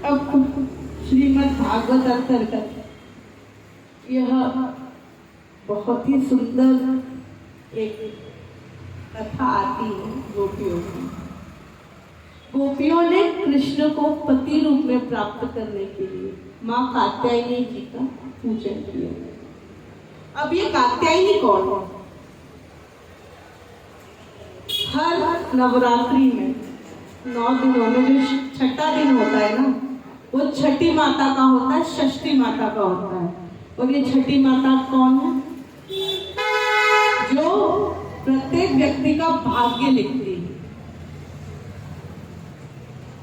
अब श्रीमद् भागवत अंतर्गत यह बहुत ही सुंदर एक कथा आती है गोपियों की। गोपियों ने कृष्ण को पति रूप में प्राप्त करने के लिए माँ कात्यायनी जी का पूजन किया। अब ये कात्यायनी कौन है? हर नवरात्रि में 9 दिनों में जो छठा दिन होता है ना, वो छठी माता का होता है, षष्ठी माता का होता है। और ये छठी माता कौन है? जो प्रत्येक व्यक्ति का भाग्य लिखती है।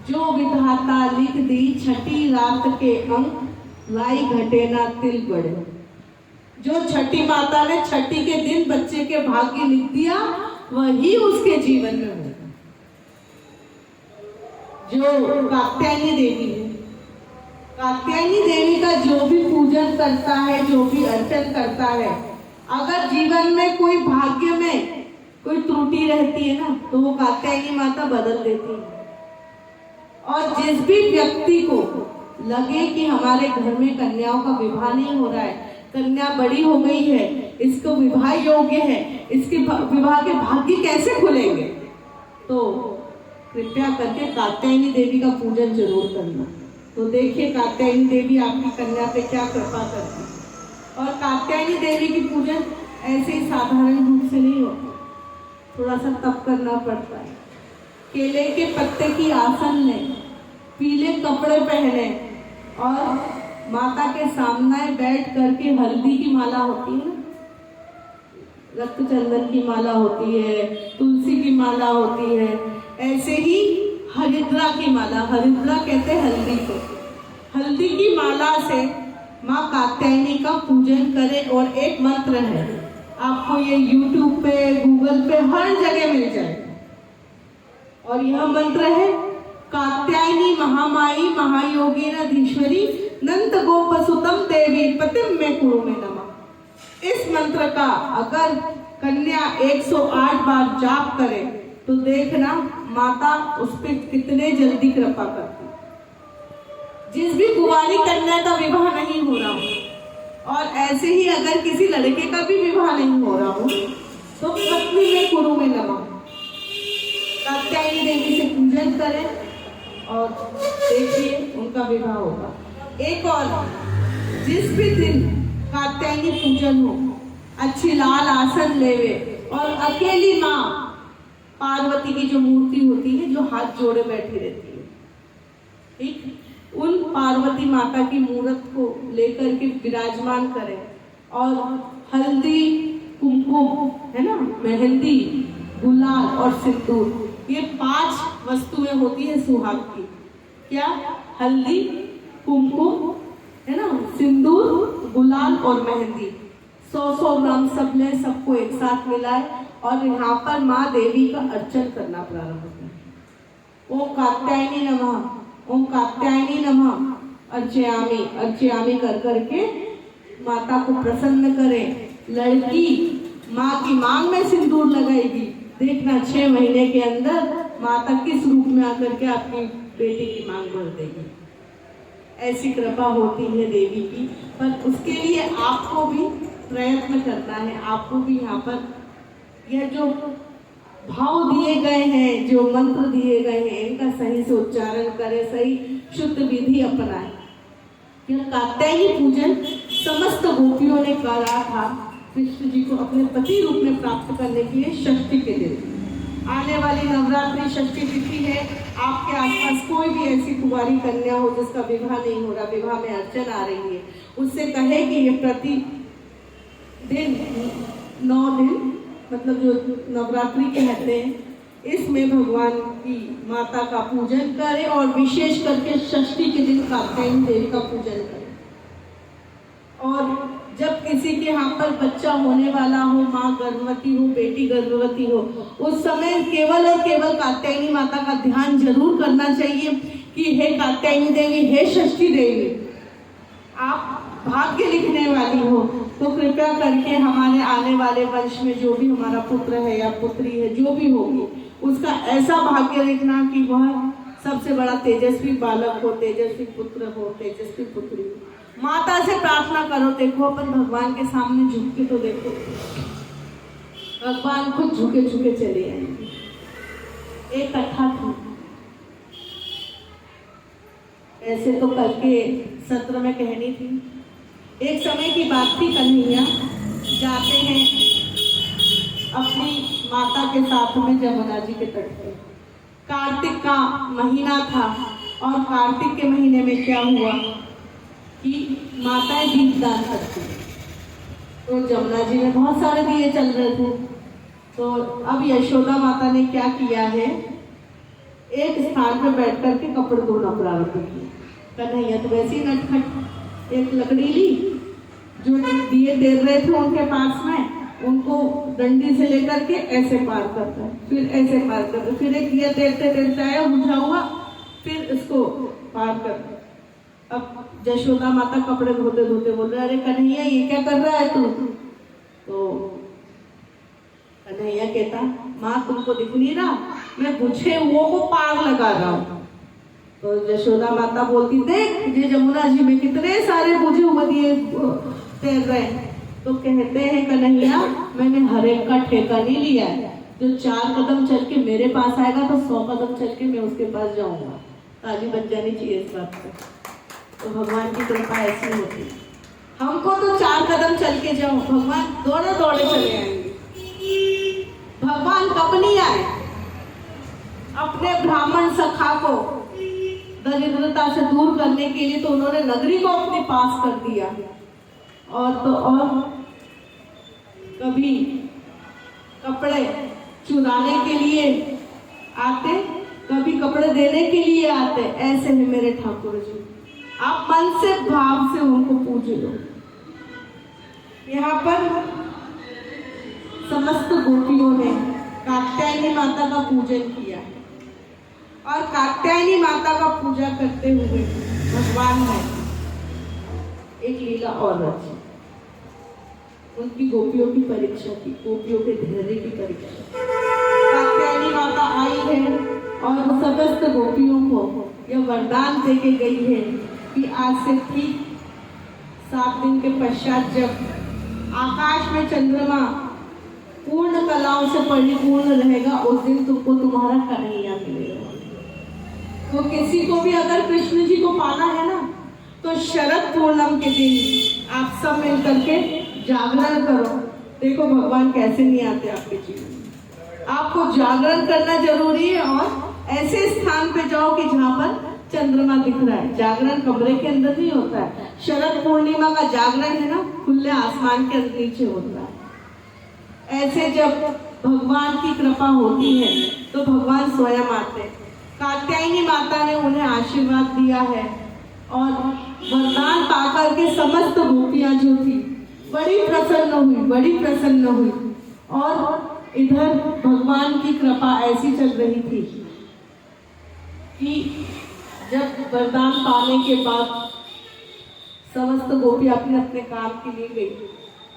जो विधाता लिख दी छठी रात के अंक, लाई घटे ना तिल बढ़े। जो छठी माता ने छठी के दिन बच्चे के भाग्य लिख दिया, वही उसके जीवन में होगा। जो कात्यायनी देवी है, कात्यायनी देवी का जो भी पूजन करता है, जो भी अर्चन करता है, अगर जीवन में कोई भाग्य में कोई त्रुटि रहती है ना, तो वो कात्यायनी माता बदल देती है। और जिस भी व्यक्ति को लगे कि हमारे घर में कन्याओं का विवाह नहीं हो रहा है, कन्या बड़ी हो गई है, इसको विवाह योग्य है, इसके विवाह के भाग्य कैसे खुलेंगे, तो कृपया करके कात्यायनी देवी का पूजन जरूर करना। तो देखिए कात्यायनी देवी आपकी कन्या पे क्या कृपा करती है। और कात्यायनी देवी की पूजन ऐसे ही साधारण रूप से नहीं होता, थोड़ा सा तप करना पड़ता है। केले के पत्ते की आसन लें, पीले कपड़े पहने और माता के सामने बैठ करके हल्दी की माला होती है ना, रक्त चंदन की माला होती है, तुलसी की माला होती है, ऐसे ही हरिद्रा की माला, हरिद्रा कहते हैं हल्दी को, हल्दी की माला से माँ कात्यायनी का पूजन करें। और एक मंत्र है, आपको ये YouTube पे, गूगल पे हर जगह मिल जाएगा। और यह मंत्र है, कात्यायनी महामाई महायोगी धीश्वरी नंद गोपसुतम देवी पतिम में कुरु में नमः। इस मंत्र का अगर कन्या 108 बार जाप करे तो देखना माता उस पर कितने जल्दी कृपा करती। जिस भी कुंवारी कन्या का विवाह नहीं हो रहा हो, और ऐसे ही अगर किसी लड़के का भी विवाह नहीं हो रहा हो, तो पत्नी में कुरु में नमः कात्यायनी देवी से पूजन करें और देखिए उनका विवाह होगा। एक और, जिस भी दिन कात्यायनी पूजन हो, अच्छी लाल आसन लेवे और अकेली माँ पार्वती की जो मूर्ति होती है, जो हाथ जोड़े बैठी रहती है, ठीक, उन पार्वती माता की मूर्त को लेकर के विराजमान करें और हल्दी, कुमकुम है ना, मेहंदी, गुलाल और सिंदूर, ये 5 वस्तुएं होती है सुहाग की। क्या? हल्दी, कुमकुम है ना, सिंदूर, गुलाल और मेहंदी। 100-100 ग्राम सब लें, सबको एक साथ मिलाए और यहाँ पर माँ देवी का अर्चन करना प्रारंभ करें। ओम कात्यायनी नमः, ओम कात्यायनी नमः अर्चयामि, अर्चयामि कर करके माता को प्रसन्न करें। लड़की माँ की मांग में सिंदूर लगाएगी, देखना 6 महीने के अंदर माता किस रूप में आकर के आपकी बेटी की मांग भर देगी। ऐसी कृपा होती है देवी की। पर उसके लिए आपको भी प्रयत्न करना है, आपको भी यहाँ पर यह जो भाव दिए गए हैं, जो मंत्र दिए गए हैं, इनका सही से उच्चारण करें, सही शुद्ध विधि अपनाएं। यह कात्यायनी पूजन समस्त गोपियों ने करा था कृष्ण जी को अपने पति रूप में प्राप्त करने के लिए षष्ठी के दिन। आने वाली नवरात्रि षष्ठी तिथि है, आपके आसपास कोई भी ऐसी कुंवारी कन्या हो जिसका विवाह नहीं हो रहा, विवाह में अर्चन आ रही है, उससे कहे कि ये प्रति दिन 9 दिन, मतलब जो नवरात्रि कहते हैं, इसमें भगवान की माता का पूजन करें और विशेष करके षष्ठी के दिन कात्यायनी देवी का पूजन करें। और जब किसी के यहाँ पर बच्चा होने वाला हो, माँ गर्भवती हो, बेटी गर्भवती हो, उस समय केवल और केवल कात्यायनी माता का ध्यान जरूर करना चाहिए कि हे कात्यायनी देवी, हे षष्ठी देवी, आप भाग्य लिखने वाली हो, तो कृपया करके हमारे आने वाले वंश में जो भी हमारा पुत्र है या पुत्री है, जो भी होगी, उसका ऐसा भाग्य लिखना कि वह सबसे बड़ा तेजस्वी बालक हो, तेजस्वी पुत्र हो, तेजस्वी पुत्री हो। माता से प्रार्थना करो, देखो अपन भगवान के सामने झुक के तो देखो, भगवान खुद झुके झुके चले आएंगे। एक कथा थी, ऐसे तो कल के सत्र में कहनी थी। एक समय की बात थी, कन्हैया जाते हैं अपनी माता के साथ में जमुना जी के तट पे। कार्तिक का महीना था और कार्तिक के महीने में क्या हुआ कि माताएं दीपदान करती, तो जमुना जी में बहुत सारे दिए चल रहे थे। तो अब यशोदा माता ने क्या किया है, एक स्थान पर बैठ करके कपड़े धोना प्रारंभ किया। कन्हैया तो वैसे ही नटखट एक लकड़ी ली, जो दिए तेल रहे थे उनके पास में, उनको डंडी से लेकर के ऐसे पार करता है, फिर ऐसे पार करता है, फिर एक दिया तेलते तेलते आया बुझा हुआ, फिर इसको पार करता। अब यशोदा माता कपड़े धोते धोते बोल रहे, अरे कन्हैया ये क्या कर रहा है तू? तो कन्हैया कहता, माँ तुमको दिख नहीं रहा, मैं बुझे हुओं को पार लगा रहा हूँ। तो यशोदा माता बोलती, देख ये जमुना जी में कितने सारे बुझे हुए दिए तैर रहे हैं। तो कहते हैं कन्हैया, मैंने हर एक का ठेका नहीं लिया है, जो 4 कदम चल के मेरे पास आएगा तो 100 कदम चल के मैं उसके पास जाऊंगा। ताली बज जानी चाहिए इस बात पर। तो भगवान की कृपा ऐसी होती है, हमको तो 4 कदम चल के जाओ, भगवान दौड़े दौड़े चले आएंगे। भगवान कब नहीं आए? अपने ब्राह्मण सखा को दरिद्रता से दूर करने के लिए तो उन्होंने नगरी को अपने पास कर दिया। और तो और कभी कपड़े चुराने के लिए आते, कभी कपड़े देने के लिए आते। ऐसे है मेरे ठाकुर जी, आप मन से भाव से उनको पूज लो। यहाँ पर समस्त गोपियों ने कात्यायनी माता का पूजन किया और कात्यायनी माता का पूजा करते हुए भगवान ने एक लीला और रची, उनकी गोपियों की परीक्षा की, गोपियों के धैर्य की परीक्षा। कात्यायनी माता आई है और समस्त गोपियों को यह वरदान दे के गई है कि आज से ठीक 7 दिन के पश्चात जब आकाश में चंद्रमा पूर्ण कलाओं से परिपूर्ण रहेगा, उस दिन तुमको तुम्हारा कन्हैया मिलेगा। तो किसी को भी अगर कृष्ण जी को पाना है ना, तो शरद पूर्णम के दिन आप सब मिल करके जागरण करो। देखो भगवान कैसे नहीं आते आपके जीवन में। आपको जागरण करना जरूरी है और ऐसे स्थान पे जाओ कि जहाँ पर चंद्रमा दिख रहा है। जागरण कमरे के अंदर नहीं होता है। शरद पूर्णिमा का जागरण है ना, खुले आसमान के नीचे होता है। ऐसे जब भगवान की कृपा होती है तो भगवान स्वयं आते। कात्यायनी माता ने उन्हें आशीर्वाद दिया है और वरदान पाकर के समस्त गोपियां जो थी बड़ी प्रसन्न हुई। और इधर भगवान की कृपा ऐसी चल रही थी कि जब वरदान पाने के बाद समस्त गोपी अपने अपने काम के लिए गई,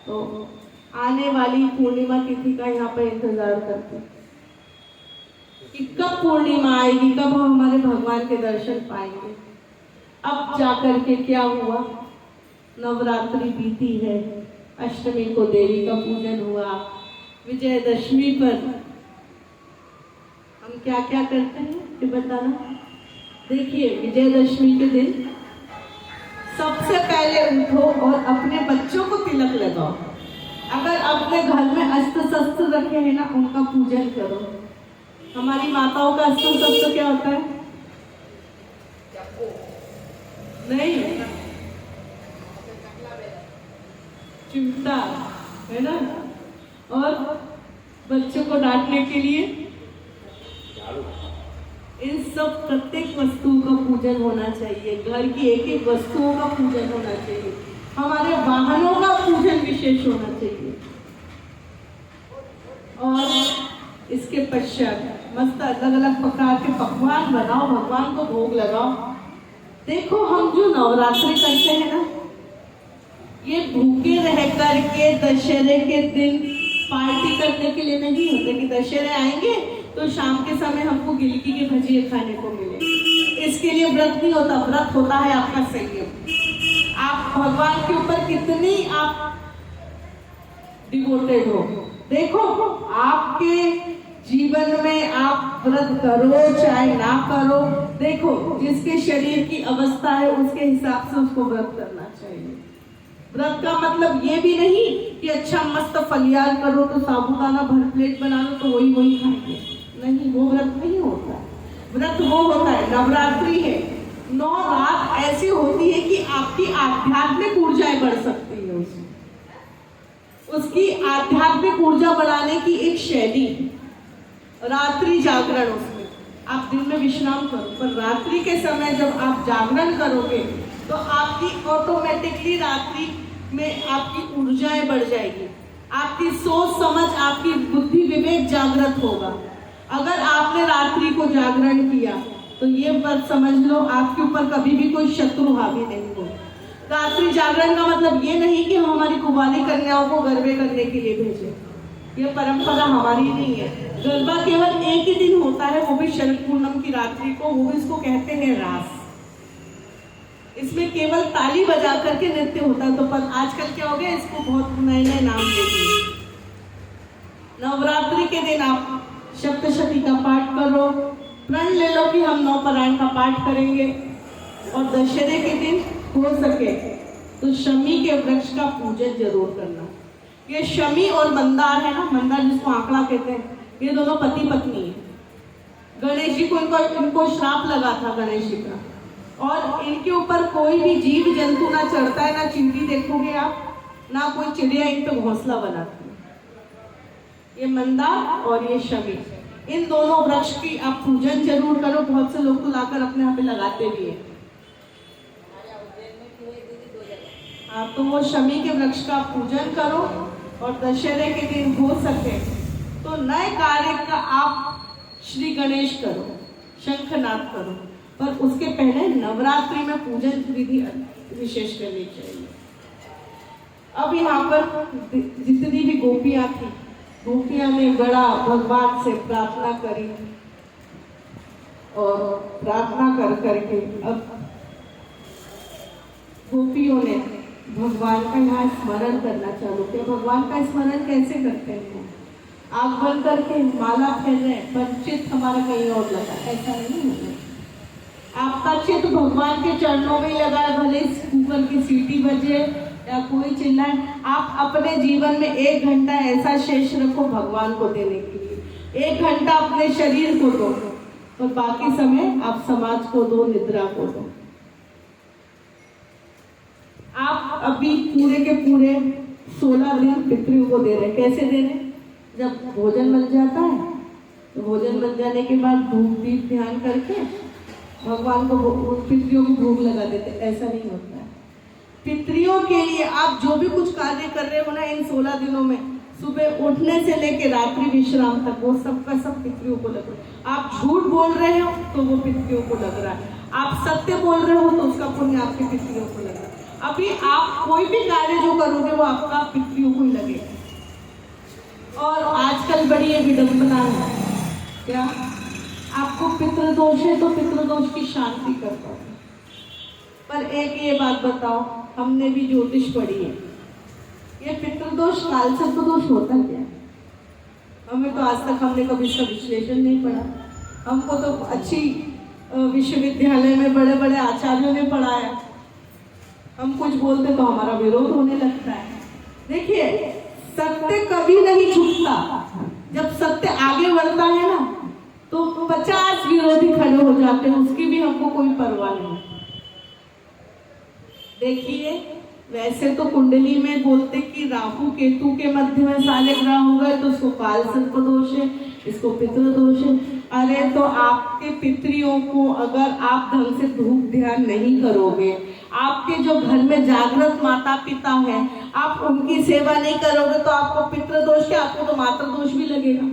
तो आने वाली पूर्णिमा तिथि का यहाँ पर इंतजार करते कि कब पूर्णिमा आएगी, कब हम हमारे भगवान के दर्शन पाएंगे। अब जाकर के क्या हुआ, नवरात्रि बीती है, अष्टमी को देवी का पूजन हुआ, विजयदशमी पर हम क्या क्या करते हैं ये बताना। देखिए विजयदशमी के दिन सबसे पहले उठो और अपने बच्चों को तिलक लगाओ। अगर अपने घर में अस्त्र शस्त्र रखे हैं ना, उनका पूजन करो। हमारी माताओं का अस्त्र शस्त्र क्या होता है? नहीं, चिमटा है ना, और बच्चों को डांटने के लिए इन सब प्रत्येक वस्तुओं का पूजन होना चाहिए। घर की एक एक वस्तुओं का पूजन होना चाहिए। हमारे वाहनों का पूजन विशेष होना चाहिए। और इसके पश्चात मस्त अलग अलग प्रकार के पकवान बनाओ, भगवान को भोग लगाओ। देखो हम जो नवरात्रि करते हैं ना, ये भूखे रह करके दशहरे के दिन पार्टी करने के लिए नहीं होते कि दशहरे आएंगे तो शाम के समय हमको गिलकी के भजिए खाने को मिले। इसके लिए व्रत नहीं होता, व्रत होता है आपका संयम। आप भगवान के ऊपर कितनी आप डिवोटेड हो। देखो आपके जीवन में आप व्रत करो चाहे ना करो, देखो जिसके शरीर की अवस्था है उसके हिसाब से उसको व्रत करना चाहिए। व्रत का मतलब ये भी नहीं कि अच्छा मस्त फलियार करो तो साबूदाना भर प्लेट बना लो तो वही खाएंगे, नहीं, वो व्रत नहीं होता है। व्रत वो होता है, नवरात्रि है, 9 रात ऐसी होती है कि आपकी आध्यात्मिक ऊर्जाएं बढ़ सकती है। उसकी आध्यात्मिक ऊर्जा बढ़ाने की एक शैली, रात्रि जागरण। उसमें आप दिन में विश्राम करो, पर रात्रि के समय जब आप जागरण करोगे तो आपकी ऑटोमेटिकली रात्रि में आपकी ऊर्जाएं बढ़ जाएगी, आपकी सोच समझ, आपकी बुद्धि विवेक जागृत होगा। अगर आपने रात्रि को जागरण किया तो ये बात समझ लो आपके ऊपर कभी भी कोई शत्रु हावी नहीं हो। रात्रि जागरण का मतलब ये नहीं कि हम हमारी कुंवारी कन्याओं को गरबे करने के लिए भेजें, ये परंपरा हमारी नहीं है। गरबा केवल एक ही दिन होता है, वो भी शरद पूर्णम की रात्रि को, वो भी इसको कहते हैं रास। इसमें केवल ताली बजा करके नृत्य होता है। तो पर आजकल क्या हो गया, इसको बहुत नए नए नाम दे दिए। नवरात्रि के दिन आप सप्तशती का पाठ करो, प्रण ले लो कि हम 9 पारायण का पाठ करेंगे, और दशहरे के दिन हो सके तो शमी के वृक्ष का पूजन जरूर करना। ये शमी और मंदार है ना, मंदार जिसको आंकड़ा कहते हैं, ये दोनों पति पत्नी है। गणेश जी को इनको श्राप लगा था गणेश जी का, और इनके ऊपर कोई भी जीव जंतु ना चढ़ता है, ना चींटी देखोगे आप, ना कोई चिड़िया इन पे घोंसला बनाती है। ये मंदार और ये शमी, इन दोनों वृक्ष की आप पूजन जरूर करो। बहुत से लोग तो लाकर अपने यहाँ पे लगाते भी है। हाँ, तो वो शमी के वृक्ष का पूजन करो, और दशहरे के दिन हो सके तो नए कार्य का आप श्री गणेश करो, शंखनाद करो, पर उसके पहले नवरात्रि में पूजन विधि विशेष करनी चाहिए। अब यहाँ पर जितनी भी गोपियां थी, गोपियां ने बड़ा भगवान से प्रार्थना करी, और प्रार्थना कर करके अब गोपियों ने भगवान का यहाँ स्मरण करना चालू किया। भगवान का स्मरण कैसे करते हैं, आँख बंद करके माला फेर रहे, पर चित्त हमारा कहीं और लगा, ऐसा नहीं है। आपका चित्त भगवान के चरणों में लगा है, भले कुकर की सीटी बजे या कोई चिल्लाए, आप अपने जीवन में 1 घंटा ऐसा शेष रखो भगवान को देने के लिए। 1 घंटा अपने शरीर को दो, और बाकी समय आप समाज को दो, निद्रा को दो। आप अभी पूरे के पूरे 16 दिन पितरों को दे रहे। कैसे दे रहे? जब भोजन बन जाता है तो भोजन बन जाने के बाद धूप दीप ध्यान करके भगवान को पितरियों को भोग लगा देते। ऐसा नहीं होता है। पितरियों के लिए आप जो भी कुछ कार्य कर रहे हो ना इन 16 दिनों में, सुबह उठने से लेकर रात्रि विश्राम तक, वो सब का सब पितरियों को लग रहा है। आप झूठ बोल रहे हो तो वो पितरियों को लग रहा है, आप सत्य बोल रहे हो तो उसका पुण्य आपके पितरियों को लग रहा है। अभी आप कोई भी कार्य जो करोगे वो आपका पितरियों को ही लगेगा। और आजकल बड़ी ये विडंबना है, क्या आपको पितृदोष है तो पितृदोष की शांति करता है। पर एक ये बात बताओ, हमने भी ज्योतिष पढ़ी है, ये पितृदोष काल सर्पदोष होता है क्या? हमें तो आज तक हमने कभी इसका विश्लेषण नहीं पढ़ा। हमको तो अच्छी विश्वविद्यालय में बड़े बड़े आचार्यों ने पढ़ाया, हम कुछ बोलते तो हमारा विरोध होने लगता है। देखिए, सत्य कभी नहीं छुपता। जब सत्य आगे बढ़ता है ना तो 50 विरोधी खड़े हो जाते हैं, उसकी भी हमको कोई परवाह नहीं। देखिए, वैसे तो कुंडली में बोलते कि राहु केतु के मध्य में सारे ग्रह हो गए तो उसको काल सर्प दोष है, इसको पितृदोष है। अरे तो आपके पितरियों को अगर आप ढंग से धूप ध्यान नहीं करोगे, आपके जो घर में जागृत माता पिता हैं, आप उनकी सेवा नहीं करोगे तो आपको पितृदोष क्या, आपको तो मातृदोष भी लगेगा।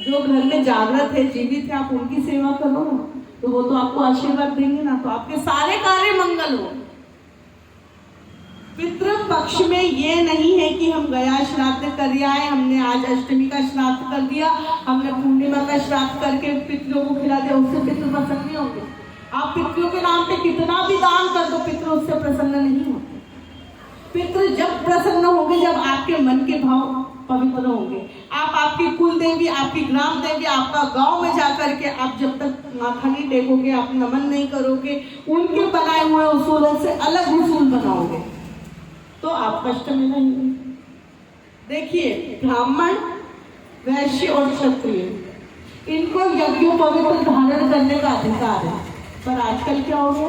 जो घर में जागृत है, जीवित है, आप उनकी सेवा करो ना, तो वो तो आपको आशीर्वाद देंगे ना, तो आपके सारे कार्य मंगल हो। पितृ पक्ष में ये नहीं है कि हम गया श्राद्ध कर आए, हमने आज अष्टमी का श्राद्ध कर दिया, हमने पूर्णिमा का श्राद्ध करके पितरों को खिला दिया, उससे पितृ प्रसन्न नहीं होंगे। आप पितरों के नाम पे कितना भी दान कर दो, पितृ उससे प्रसन्न नहीं होते। पितृ जब प्रसन्न होंगे जब आपके मन के भाव पवित्र होंगे। आप आपकी कुल देवी, आपकी ग्राम देवी, आपका गांव में जाकर के आप जब तक माथा नहीं टेकोगे, आप नमन नहीं करोगे, उनके बनाए हुए उसूलों से अलग उसूल बनाओगे तो आप कष्ट में रहेंगे। देखिए, ब्राह्मण, वैश्य और क्षत्रिय इनको यज्ञोपवीत धारण करने का अधिकार है, पर आजकल क्या हो गया,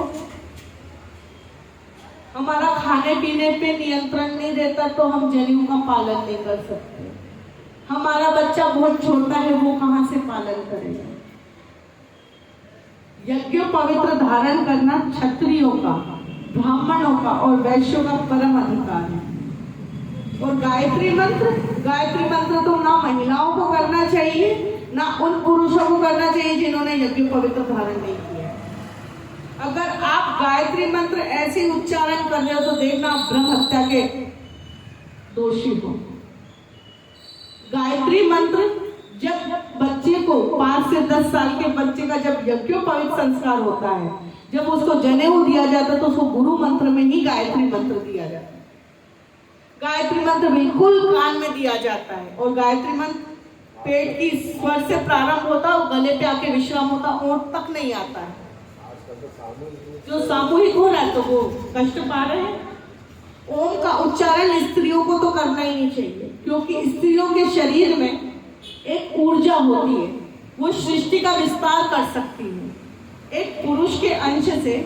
हमारा खाने पीने पे नियंत्रण नहीं रहता तो हम जनेऊ का पालन नहीं कर सकते। हमारा बच्चा बहुत छोटा है, वो कहां से पालन करेगा। यज्ञोपवीत धारण करना क्षत्रियों का, ब्राह्मणों का और वैश्यों का परम अधिकार है। और गायत्री मंत्र तो ना महिलाओं को करना चाहिए ना उन पुरुषों को करना चाहिए जिन्होंने यज्ञोपवीत धारण नहीं किया। अगर आप गायत्री मंत्र ऐसे ही उच्चारण कर रहे हो तो देखना आप ब्रह्म हत्या के दोषी हो। गायत्री मंत्र जब बच्चे को 5 से 10 साल के बच्चे का जब यज्ञोपवीत संस्कार होता है, जब उसको जनेऊ दिया जाता है तो उसको गुरु मंत्र में ही गायत्री मंत्र दिया जाता है। गायत्री मंत्र बिल्कुल कान में दिया जाता है और गायत्री मंत्र पेट की स्वर से प्रारंभ होता है और गले पे आके विश्राम होता है, ओंठ तक नहीं आता है। जो सामूहिक हो रहा है तो वो कष्ट पा रहे हैं। ओम का उच्चारण स्त्रियों को तो करना ही नहीं चाहिए, क्योंकि स्त्रियों के शरीर में एक ऊर्जा होती है, वो सृष्टि का विस्तार कर सकती है। एक पुरुष के अंश से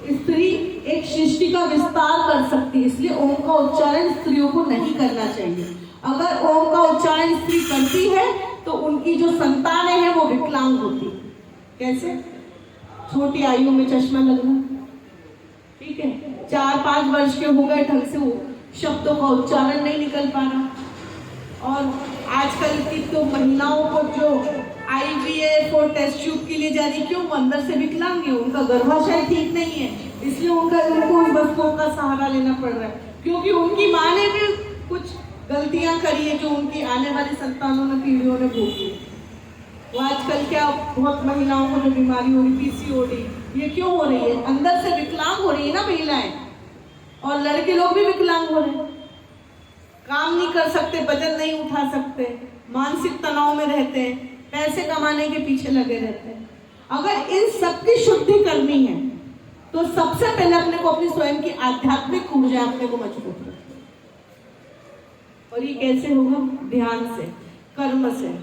स्त्री एक सृष्टि का विस्तार कर सकती है, इसलिए ओम का उच्चारण स्त्रियों को नहीं करना चाहिए। अगर ओम का उच्चारण स्त्री करती है तो उनकी जो संतान है वो विकलांग होती है। कैसे? छोटी आयु में चश्मा लगना, ठीक है, 4-5 वर्ष के हो गए, ढंग से वो शब्दों का उच्चारण नहीं निकल पा रहा। और आजकल की तो महिलाओं को जो IVF और टेस्ट ट्यूब के लिए जा रही, क्यों? अंदर से विकलांग है, उनका गर्भाशय ठीक नहीं है, इसलिए उनको उस वस्तुओं का सहारा लेना पड़ रहा है, क्योंकि उनकी माँ ने भी कुछ गलतियां करी है जो उनकी आने वाली संतानों ने, पीढ़ियों ने भोगी है। वो आजकल क्या बहुत महिलाओं को जो बीमारी हो रही, PCOD, ये क्यों हो रही है? अंदर से विकलांग हो रही है ना महिलाएं, और लड़के लोग भी विकलांग हो रहे हैं, काम नहीं कर सकते, वजन नहीं उठा सकते, मानसिक तनाव में रहते हैं, पैसे कमाने के पीछे लगे रहते हैं। अगर इन सबकी शुद्धि करनी है तो सबसे पहले अपने को अपनी स्वयं की आध्यात्मिक ऊर्जा अपने को मजबूत रखनी, और ये कैसे होगा? ध्यान से, कर्म से।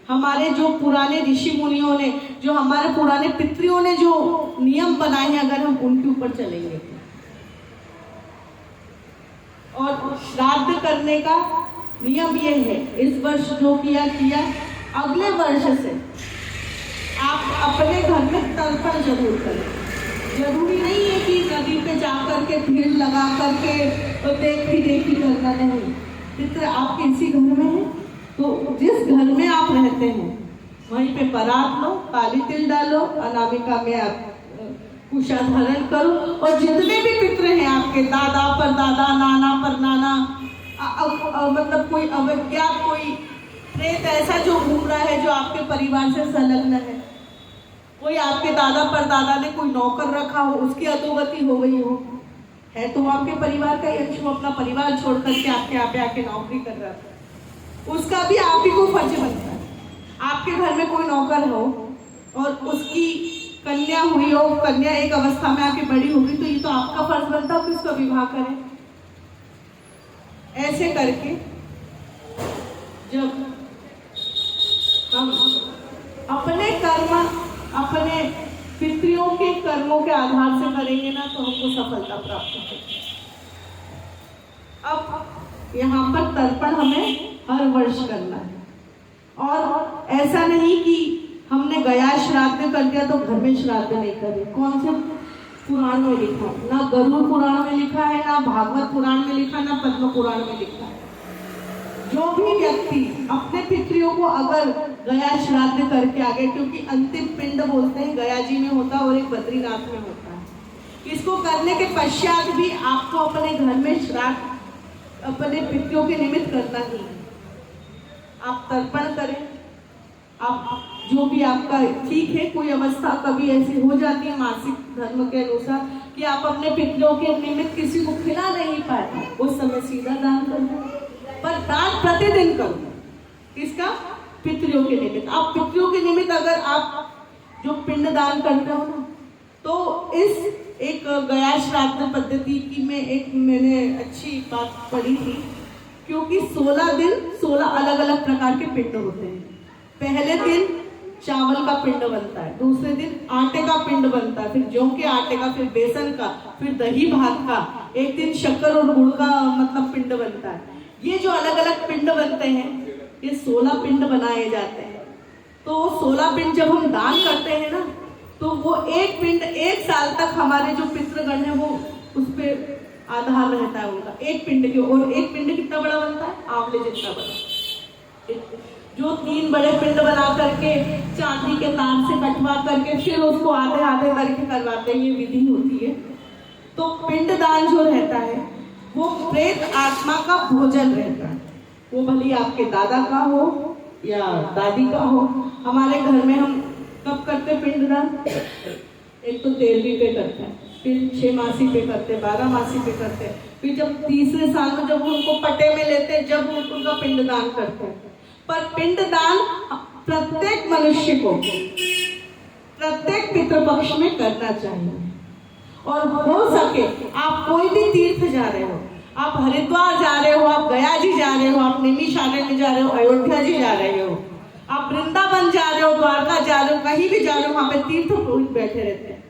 हमारे जो पुराने ऋषि मुनियों ने, जो हमारे पुराने पितरियों ने जो नियम बनाए हैं, अगर हम उनके ऊपर चलेंगे। और श्राद्ध करने का नियम ये है, इस वर्ष जो किया, अगले वर्ष से आप अपने घर में तर्पण जरूर करें। जरूरी नहीं है कि नदी पे जाकर के भीड़ लगा करके तो देखी करना नहीं। पितर आपके इसी घर में है तो जिस घर में आप रहते हैं वहीं पे परात लो, काली तिल डालो, अनामिका में आप कुशा धारण करो, और जितने भी पितर हैं आपके, दादा पर दादा, नाना पर नाना, मतलब कोई अवज्ञात, कोई प्रेत ऐसा जो घूम रहा है, जो आपके परिवार से संलग्न है, कोई आपके दादा पर दादा ने कोई नौकर रखा हो, उसकी अधोगति हो गई हो, है तो आपके परिवार का यंश, वो अपना परिवार छोड़ करके आपके यहाँ पे आके नौकरी कर रहा था, उसका भी आप ही को फर्ज बनता है। आपके घर में कोई नौकर हो और उसकी कन्या हुई हो, कन्या एक अवस्था में आके बड़ी होगी, तो ये तो आपका फर्ज बनता है कि उसका विवाह करें। ऐसे करके जब हम अपने कर्म, अपने पितरियों के कर्मों के आधार से करेंगे ना, तो हमको सफलता प्राप्त होगी। अब यहाँ पर तर्पण हमें हर वर्ष करना है, और ऐसा नहीं कि हमने गया श्राद्ध कर दिया तो घर में श्राद्ध नहीं करे। कौन से पुराण में लिखा? ना गरुड़ पुराण में लिखा है, ना भागवत पुराण में लिखा, ना पद्म पुराण में लिखा है। जो भी व्यक्ति अपने पितरियों को अगर गया श्राद्ध करके आ गए, क्योंकि अंतिम पिंड बोलते हैं गया जी में होता है और एक बद्रीनाथ में होता है, इसको करने के पश्चात भी आपको अपने घर में श्राद्ध अपने पितरों के निमित्त करना ही है। आप तर्पण करें, आप जो भी आपका ठीक है, कोई अवस्था कभी ऐसी हो जाती है मासिक धर्म के अनुसार कि आप अपने पितरों के निमित्त किसी को खिला नहीं पाए, उस समय सीधा दान कर दो, पर दान प्रतिदिन करो। किसका? पितरों के निमित्त। आप पितरों के निमित्त अगर आप जो पिंड दान करते हो ना, तो इस एक गया श्राद्ध पद्धति की मैंने अच्छी बात पढ़ी थी, क्योंकि 16 दिन 16 अलग अलग प्रकार के पिंड होते हैं। पहले दिन चावल का पिंड बनता है, दूसरे दिन आटे का पिंड बनता है, फिर जौ के आटे का, फिर बेसन का, फिर दही भात का, एक दिन शक्कर और गुड़ का मतलब पिंड बनता है। ये जो अलग अलग पिंड बनते हैं, ये 16 पिंड बनाए जाते हैं। तो 16 पिंड जब हम दान करते हैं ना, तो वो एक पिंड 1 साल तक हमारे जो पितृगण है वो उस पर आधार रहता है उनका, एक पिंड के। और एक पिंड कितना बड़ा बनता है? आंवले जितना बड़ा। जो 3 बड़े पिंड बना करके चांदी के तार से कटवा करके फिर उसको आधे आधे करके करवाते हैं, ये विधि होती है। तो पिंड दान जो रहता है वो प्रेत आत्मा का भोजन रहता है, वो भले आपके दादा का हो या दादी का हो। हमारे घर में हम कब करते पिंडदान? एक तो 13वीं पे करते हैं, फिर 6 मासी पे करते, 12 मासी पे करते, फिर जब तीसरे साल में जब उनको पटे में लेते हैं, जब उनका पिंडदान करते हैं। पर पिंडदान प्रत्येक मनुष्य को प्रत्येक पितृपक्ष में करना चाहिए। और हो सके आप कोई भी तीर्थ जा रहे हो, आप हरिद्वार जा रहे हो, आप गया जी जा रहे हो, आप नैमिषारण्य जा रहे हो, अयोध्या जी जा रहे हो, आप वृंदावन जा रहे हो, द्वारका जा रहे हो, कहीं भी जा रहे हो, वहां पे तीर्थ पुरोहित बैठे रहते हैं।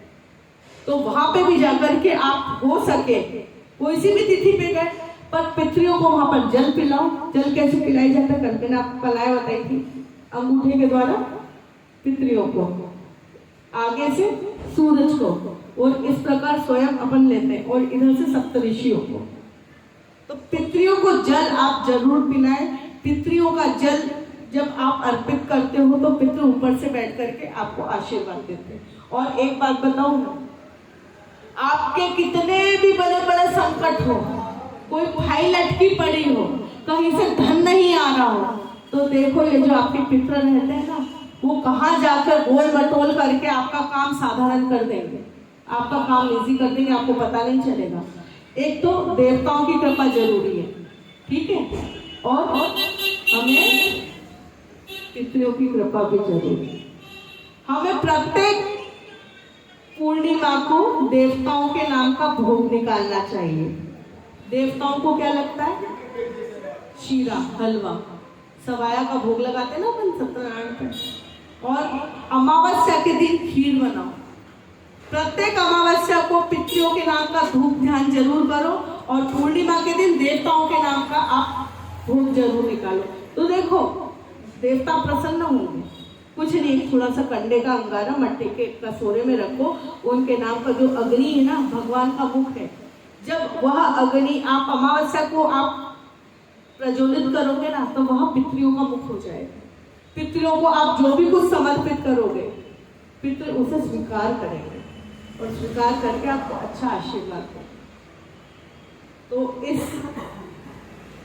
तो वहां पे भी जाकर के आप हो सके कोई सी भी तिथि पे गए, पर पितरियों को वहां पर जल पिलाओ। जल कैसे पिलाई जाता है? कल मैंने आपको कलाएं बताई थी, अंगूठे के द्वारा पितरियों को, आगे से सूरज को, और इस प्रकार स्वयं अपन लेते हैं, और इधर से सप्तऋषियों को। तो पितरियों को जल आप जरूर पिलाएं। पितरियों का जल जब आप अर्पित करते हो तो पितृ ऊपर से बैठ करके आपको आशीर्वाद देते हैं। और एक बात बताऊं, आपके कितने भी बड़े बड़े संकट हो, कोई फाइल अटकी पड़ी हो, कहीं से धन नहीं आ रहा हो, तो देखो ये जो आपके पितृ रहते हैं ना, वो कहाँ जाकर गोल मटोल करके आपका काम साधारण कर देंगे, आपका काम इजी कर देंगे, आपको पता नहीं चलेगा। एक तो देवताओं की कृपा जरूरी है, ठीक है, और हमें पितरों की कृपा भी जरूरी है। हमें प्रत्येक पूर्णिमा को देवताओं के नाम का भोग निकालना चाहिए। देवताओं को क्या लगता है? शीरा, हलवा, सवाया का भोग लगाते ना अपन सत्यनारायण पे। और अमावस्या के दिन खीर बनाओ। प्रत्येक अमावस्या को पितरों के नाम का धूप ध्यान जरूर करो, और पूर्णिमा के दिन देवताओं के नाम का आप भोग जरूर निकालो। तो देखो देवता प्रसन्न होंगे। कुछ नहीं, थोड़ा सा कंडे का अंगारा मट्टी के कटोरे में रखो, उनके नाम का जो अग्नि है ना, भगवान का मुख है, जब वह अग्नि आप अमावस्या को आप प्रज्वलित करोगे ना, तो वह पितरियों का मुख हो जाएगा। पितरियों को आप जो भी कुछ समर्पित करोगे, पितृ उसे स्वीकार करेंगे, और स्वीकार करके आपको अच्छा आशीर्वाद देंगे। तो इस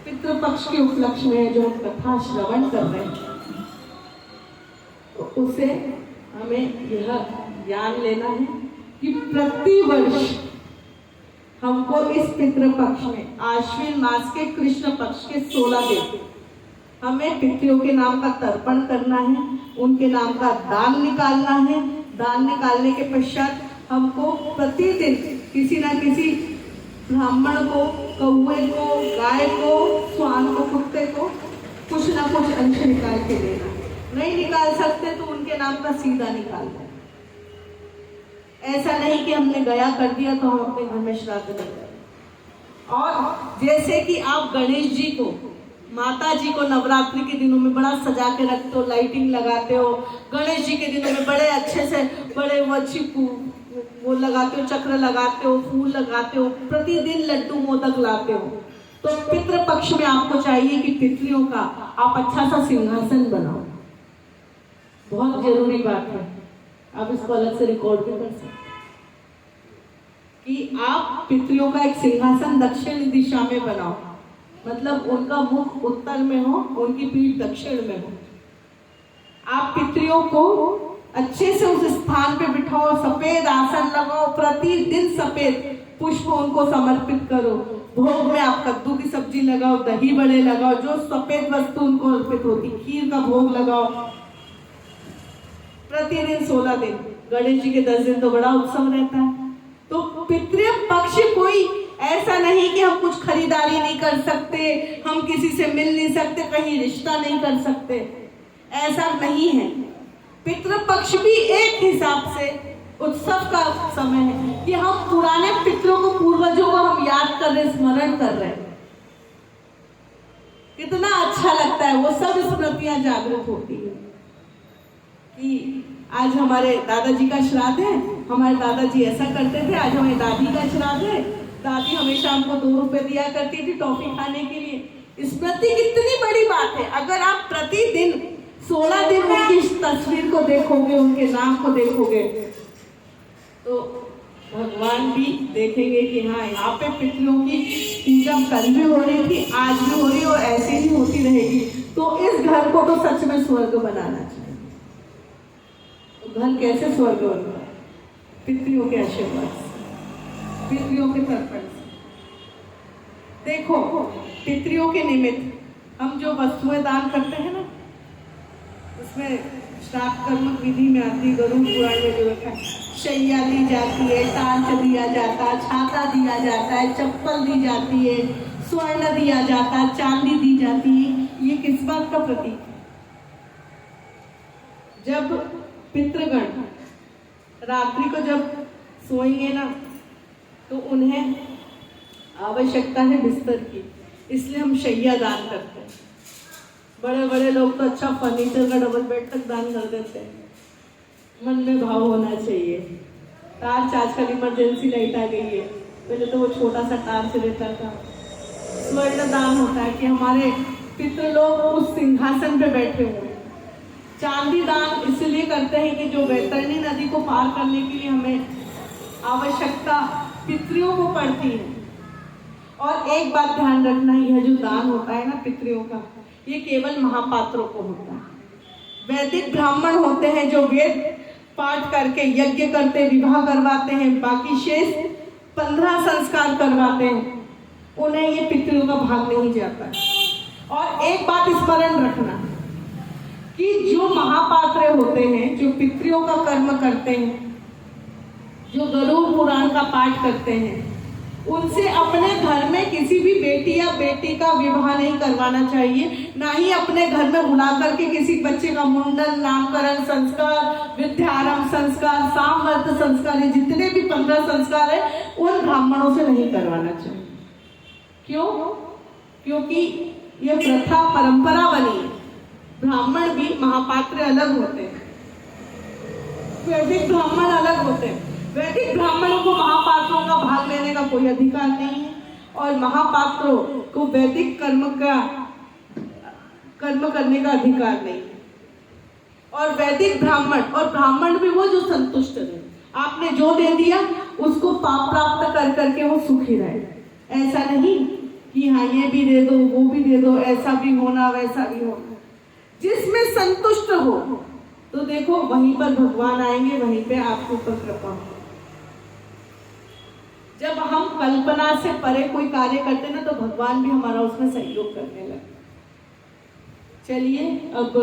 पितृपक्ष के उपलक्ष्य में जो कथा श्रवण कर रहे हैं, तो उसे हमें यह ज्ञान लेना है कि प्रति वर्ष हमको इस पितृपक्ष में आश्विन मास के कृष्ण पक्ष के 16 दिन हमें पितरों के नाम का तर्पण करना है, उनके नाम का दान निकालना है। दान निकालने के पश्चात हमको प्रतिदिन किसी ना किसी ब्राह्मण को, कौवे को, गाय को, स्वान को, कुत्ते को कुछ ना कुछ अंश निकाल के देना। नहीं निकाल सकते तो उनके नाम का सीधा निकाल दें। ऐसा नहीं कि हमने गया कर दिया तो हम अपने घर में श्राद्ध नहीं करें। और जैसे कि आप गणेश जी को, माता जी को नवरात्रि के दिनों में बड़ा सजा के रखते हो, लाइटिंग लगाते हो, गणेश जी के दिनों में बड़े अच्छे से बड़े वो लगाते हो, चक्र लगाते हो, फूल लगाते हो, प्रतिदिन लड्डू मोदक लाते हो, तो पितृ पक्ष में आपको चाहिए कि पितरियों का आप अच्छा सा सिंहासन बनाओ। बहुत जरूरी बात है, आप इसको अलग से रिकॉर्ड भी कर सकते कि आप पितरियों का एक सिंहासन दक्षिण दिशा में बनाओ, मतलब उनका मुख उत्तर में हो, उनकी पीठ दक्षिण में हो। आप पितरियों को अच्छे से उस स्थान पे बिठाओ, सफेद आसन लगाओ, प्रतिदिन सफेद पुष्प उनको समर्पित करो। भोग में आप कद्दू की सब्जी लगाओ, दही बड़े लगाओ, जो सफेद वस्तु उनको अर्पित होती, खीर का भोग लगाओ। प्रतिदिन 16 दिन, गणेश जी के 10 दिन तो बड़ा उत्सव रहता है। तो पितृ पक्ष कोई ऐसा नहीं कि हम कुछ खरीदारी नहीं कर सकते, हम किसी से मिल नहीं सकते, कहीं रिश्ता नहीं कर सकते, ऐसा नहीं है। पितृपक्ष भी एक हिसाब से उत्सव का समय है कि हम पुराने पितरों को, पूर्वजों को हम याद कर रहे, स्मरण कर रहे हैं। कितना अच्छा लगता है, वो सब स्मृतियां जागृत होती है कि आज हमारे दादाजी का श्राद्ध है, हमारे दादाजी ऐसा करते थे, आज हमारी दादी का श्राद्ध है, दादी हमेशा हमको 2 रुपए दिया करती थी टॉफी खाने के लिए। स्मृति कितनी बड़ी बात है। अगर आप प्रतिदिन 16 दिन उनकी इस तस्वीर को देखोगे, उनके नाम को देखोगे, तो भगवान भी देखेंगे कि हाँ, यहाँ पे पितरों की पूजा कल भी हो रही थी, आज भी हो रही और ऐसे ही होती रहेगी। तो इस घर को तो सच में स्वर्ग बनाना चाहिए। तो घर कैसे स्वर्ग बनता है? पितरियों के आशीर्वाद से, पितरियों के तर्पण से। देखो, पितरियों के निमित्त हम जो वस्तुएं दान करते हैं ना, उसमें श्राद्ध कर्म विधि में आती, गरुड़ पुराण में जो लिखा है, शैया दी जाती है, टांच दिया जाता है, छाता दिया जाता है, चप्पल दी जाती है, स्वर्ण दिया जाता है, चांदी दी जाती है। ये किस बात का प्रतीक है? जब पितृगण रात्रि को जब सोएंगे ना, तो उन्हें आवश्यकता है बिस्तर की, इसलिए हम शैया दान करते हैं। बड़े बड़े लोग तो अच्छा फर्नीचर का डबल बेड तक दान कर देते हैं। मन में भाव होना चाहिए। टार्च आजकल इमरजेंसी लाइट आ गई है, पहले तो वो छोटा सा टार्च रहता था। स्वर्ण दान होता है कि हमारे पितृ लोग उस सिंहासन पे बैठे हुए। चांदी दान इसलिए करते हैं कि जो वैतरणी नदी को पार करने के लिए हमें आवश्यकता पितरियों को पड़ती है। और एक बात ध्यान रखना, यह जो दान होता है ना पितरियों का, ये केवल महापात्रों को होता है। वैदिक ब्राह्मण होते हैं जो वेद पाठ करके यज्ञ करते, विवाह करवाते हैं, बाकी शेष 15 संस्कार करवाते हैं, उन्हें ये पितरियों का भाग नहीं जाता है। और एक बात स्मरण रखना कि जो महापात्र होते हैं, जो पितरियों का कर्म करते हैं, जो गरुड़ पुराण का पाठ करते हैं, उनसे अपने घर में किसी भी बेटी या बेटी का विवाह नहीं करवाना चाहिए, ना ही अपने घर में बुला करके किसी बच्चे का मुंडन, नामकरण संस्कार, विद्यारंभ संस्कार, सामवर्त संस्कार, जितने भी 15 संस्कार है, उन ब्राह्मणों से नहीं करवाना चाहिए। क्यों? क्योंकि यह प्रथा परंपरा बनी है। ब्राह्मण भी, महापात्र अलग होते हैं, वैदिक ब्राह्मण अलग होते हैं। वैदिक ब्राह्मणों को महापात्रों का भाग लेने का कोई अधिकार नहीं है, और महापात्रों को वैदिक कर्म करने का अधिकार नहीं है। और वैदिक ब्राह्मण, और ब्राह्मण भी वो जो संतुष्ट रहे, आपने जो दे दिया उसको पाप प्राप्त कर करके वो सुखी रहे। ऐसा नहीं कि हाँ ये भी दे दो, वो भी दे दो, ऐसा भी होना वैसा भी होना। जिसमें संतुष्ट हो, तो देखो वहीं पर भगवान आएंगे, वहीं पे आपके ऊपर कृपा हो। जब हम कल्पना से परे कोई कार्य करते हैं ना, तो भगवान भी हमारा उसमें सहयोग करने लगते। चलिए अब